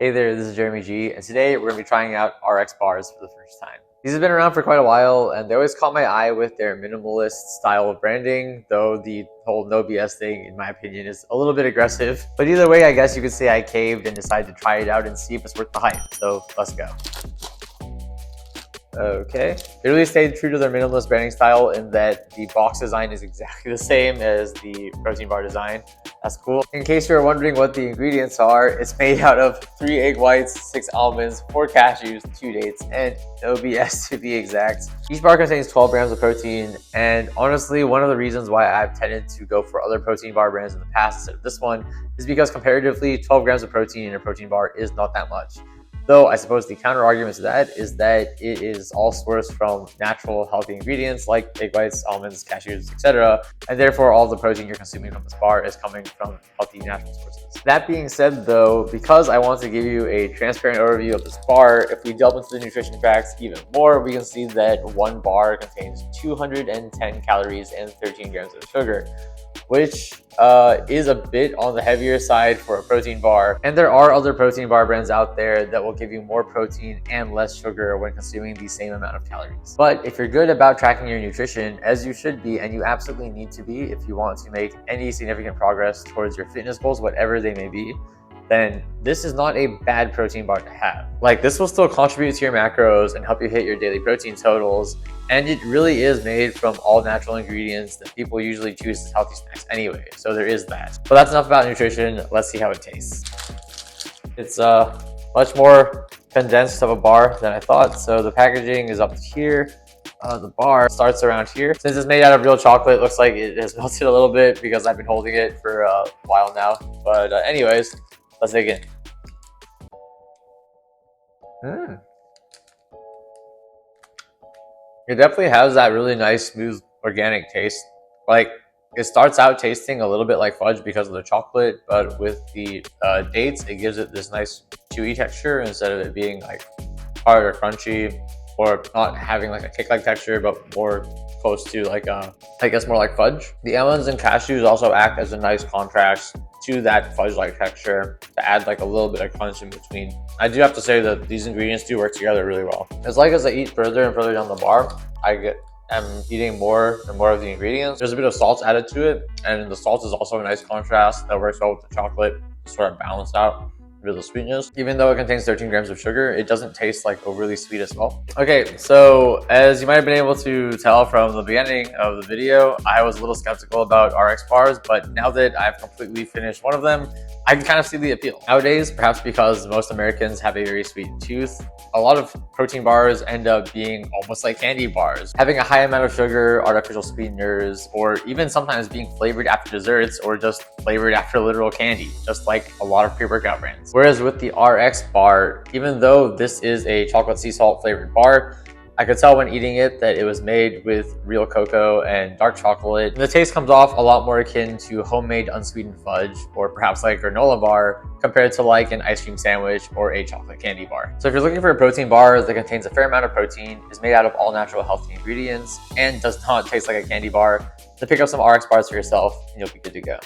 Hey there, this is Jeremy G, and today we're going to be trying out RX bars for the first time. These have been around for quite a while, and they always caught my eye with their minimalist style of branding, though the whole no BS thing, in my opinion, is a little bit aggressive. But either way, I guess you could say I caved and decided to try it out and see if it's worth the hype, so let's go. Okay, they really stayed true to their minimalist branding style in that the box design is exactly the same as the protein bar design. That's cool. In case you're wondering what the ingredients are, it's made out of 3 egg whites, 6 almonds, 4 cashews, 2 dates, and no BS to be exact. Each bar contains 12 grams of protein, and honestly, one of the reasons why I've tended to go for other protein bar brands in the past instead of this one is because comparatively, 12 grams of protein in a protein bar is not that much. Though I suppose the counter argument to that is that it is all sourced from natural, healthy ingredients like egg whites, almonds, cashews, etc. And therefore, all the protein you're consuming from this bar is coming from healthy, natural sources. That being said, though, because I want to give you a transparent overview of this bar, if we delve into the nutrition facts even more, we can see that one bar contains 210 calories and 13 grams of sugar, which is a bit on the heavier side for a protein bar. And there are other protein bar brands out there that will give you more protein and less sugar when consuming the same amount of calories. But if you're good about tracking your nutrition, as you should be, and you absolutely need to be if you want to make any significant progress towards your fitness goals, whatever they may be, then this is not a bad protein bar to have. Like, this will still contribute to your macros and help you hit your daily protein totals. And it really is made from all natural ingredients that people usually choose as healthy snacks anyway. So there is that. But that's enough about nutrition. Let's see how it tastes. It's much more condensed of a bar than I thought. So the packaging is up here. The bar starts around here. Since it's made out of real chocolate, it looks like it has melted a little bit because I've been holding it for a while now. But anyways, let's dig in. It definitely has that really nice, smooth, organic taste. Like, it starts out tasting a little bit like fudge because of the chocolate, but with the dates, it gives it this nice chewy texture instead of it being like hard or crunchy, or not having like a cake-like texture, but more close to like I guess more like fudge. The almonds and cashews also act as a nice contrast to that fudge-like texture to add like a little bit of crunch in between. I do have to say that these ingredients do work together really well. It's like as I eat further and further down the bar, I'm eating more and more of the ingredients. There's a bit of salt added to it, and the salt is also a nice contrast that works well with the chocolate to sort of balance out the sweetness. Even though it contains 13 grams of sugar, it doesn't taste like overly sweet as well. Okay, so as you might have been able to tell from the beginning of the video, I was a little skeptical about RX bars, but now that I've completely finished one of them, I can kind of see the appeal. Nowadays, perhaps because most Americans have a very sweet tooth, a lot of protein bars end up being almost like candy bars, having a high amount of sugar, artificial sweeteners, or even sometimes being flavored after desserts or just flavored after literal candy, just like a lot of pre-workout brands. Whereas with the RX bar, even though this is a chocolate sea salt flavored bar, I could tell when eating it that it was made with real cocoa and dark chocolate. And the taste comes off a lot more akin to homemade unsweetened fudge, or perhaps like a granola bar, compared to like an ice cream sandwich or a chocolate candy bar. So if you're looking for a protein bar that contains a fair amount of protein, is made out of all natural healthy ingredients, and does not taste like a candy bar, then pick up some RX bars for yourself and you'll be good to go.